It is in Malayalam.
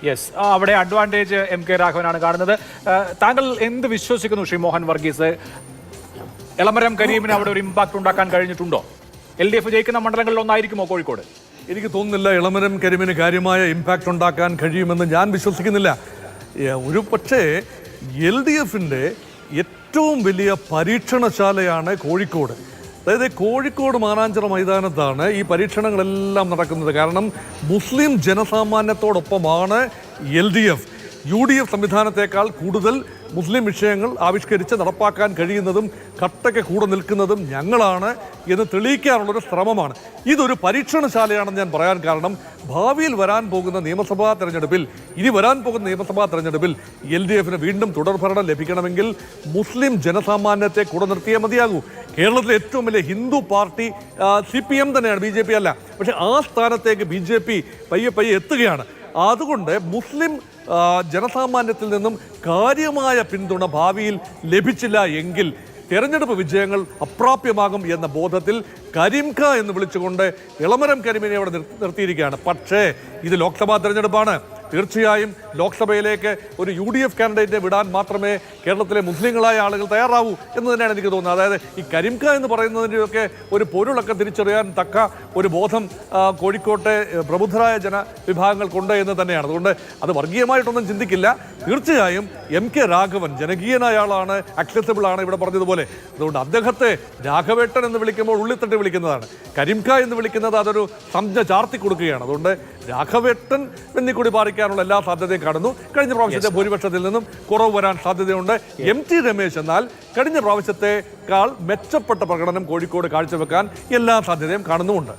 യെസ്, അവിടെ അഡ്വാൻറ്റേജ് എം കെ രാഘവനാണ് കാണുന്നത്. താങ്കൾ എന്ത് വിശ്വസിക്കുന്നു ശ്രീ മോഹൻ വർഗീസ്? എളമരം കരീമിന് അവിടെ ഒരു ഇമ്പാക്ട് ഉണ്ടാക്കാൻ കഴിഞ്ഞിട്ടുണ്ടോ? LDF ജയിക്കുന്ന മണ്ഡലങ്ങളിൽ ഒന്നായിരിക്കുമോ കോഴിക്കോട്? എനിക്ക് തോന്നുന്നില്ല എളമരം കരീമിന് കാര്യമായ ഇമ്പാക്റ്റ് ഉണ്ടാക്കാൻ കഴിയുമെന്ന് ഞാൻ വിശ്വസിക്കുന്നില്ല. ഒരു പക്ഷേ LDFിൻ്റെ ഏറ്റവും വലിയ പരീക്ഷണശാലയാണ് കോഴിക്കോട്. അതായത് കോഴിക്കോട് മാനാഞ്ചിറ മൈതാനത്താണ് ഈ പരീക്ഷണങ്ങളെല്ലാം നടക്കുന്നത്. കാരണം മുസ്ലിം ജനസാമാന്യത്തോടൊപ്പമാണ് LDF. UDF സംവിധാനത്തേക്കാൾ കൂടുതൽ മുസ്ലിം വിഷയങ്ങൾ ആവിഷ്കരിച്ച് നടപ്പാക്കാൻ കഴിയുന്നതും കട്ടയ്ക്ക് കൂടെ നിൽക്കുന്നതും ഞങ്ങളാണ് എന്ന് തെളിയിക്കാനുള്ളൊരു ശ്രമമാണ്. ഇതൊരു പരീക്ഷണശാലയാണെന്ന് ഞാൻ പറയാൻ കാരണം ഭാവിയിൽ വരാൻ പോകുന്ന നിയമസഭാ തെരഞ്ഞെടുപ്പിൽ LDFന് വീണ്ടും തുടർഭരണം ലഭിക്കണമെങ്കിൽ മുസ്ലിം ജനസാമാന്യത്തെ കൂടെ നിർത്തിയേ മതിയാകൂ. കേരളത്തിലെ ഏറ്റവും വലിയ ഹിന്ദു പാർട്ടി CPM തന്നെയാണ്, BJP അല്ല. പക്ഷേ ആ സ്ഥാനത്തേക്ക് BJP പയ്യെ എത്തുകയാണ്. അതുകൊണ്ട് മുസ്ലിം ജനസാമാന്യത്തിൽ നിന്നും കാര്യമായ പിന്തുണ ഭാവിയിൽ ലഭിച്ചില്ല എങ്കിൽ തെരഞ്ഞെടുപ്പ് വിജയങ്ങൾ അപ്രാപ്യമാകും എന്ന ബോധത്തിൽ കരീംഖ എന്ന് വിളിച്ചുകൊണ്ട് എളമരം കരീമിനെ അവിടെ നിർത്തിയിരിക്കുകയാണ്. പക്ഷേ ഇത് ലോക്സഭാ തെരഞ്ഞെടുപ്പാണ്. തീർച്ചയായും ലോക്സഭയിലേക്ക് ഒരു UDF കാൻഡിഡേറ്റിനെ വിടാൻ മാത്രമേ കേരളത്തിലെ മുസ്ലിങ്ങളായ ആളുകൾ തയ്യാറാവൂ എന്ന് തന്നെയാണ് എനിക്ക് തോന്നുന്നത്. അതായത് ഈ കരീംഖ എന്ന് പറയുന്നതിൻ്റെയൊക്കെ ഒരു പൊരുളൊക്കെ തിരിച്ചറിയാൻ തക്ക ഒരു ബോധം കോഴിക്കോട്ടെ പ്രബുദ്ധരായ ജനവിഭാഗങ്ങൾക്കുണ്ട് എന്ന് തന്നെയാണ്. അതുകൊണ്ട് അത് വർഗീയമായിട്ടൊന്നും ചിന്തിക്കില്ല. തീർച്ചയായും MK രാഘവൻ ജനകീയനായ ആളാണ്, അക്സസിബിൾ ആണ് ഇവിടെ പറഞ്ഞതുപോലെ. അതുകൊണ്ട് അദ്ദേഹത്തെ രാഘവേട്ടൻ എന്ന് വിളിക്കുമ്പോൾ ഉള്ളിത്തട്ടി വിളിക്കുന്നതാണ്. കരീംഖ എന്ന് വിളിക്കുന്നത് അതൊരു സംജ്ഞ ചാർത്തി കൊടുക്കുകയാണ്. അതുകൊണ്ട് രാഘവേട്ടൻ എന്നിക്കൂടി പാലിക്കാനുള്ള എല്ലാ സാധ്യതയും കാണുന്നു. കഴിഞ്ഞ പ്രാവശ്യത്തെ ഭൂരിപക്ഷത്തിൽ നിന്നും കുറവ് വരാൻ സാധ്യതയുണ്ട്. MT രമേശ് എന്നാൽ കഴിഞ്ഞ പ്രാവശ്യത്തെക്കാൾ മെച്ചപ്പെട്ട പ്രകടനം കോഴിക്കോട് കാഴ്ചവെക്കാൻ എല്ലാ സാധ്യതയും കാണുന്നുമുണ്ട്.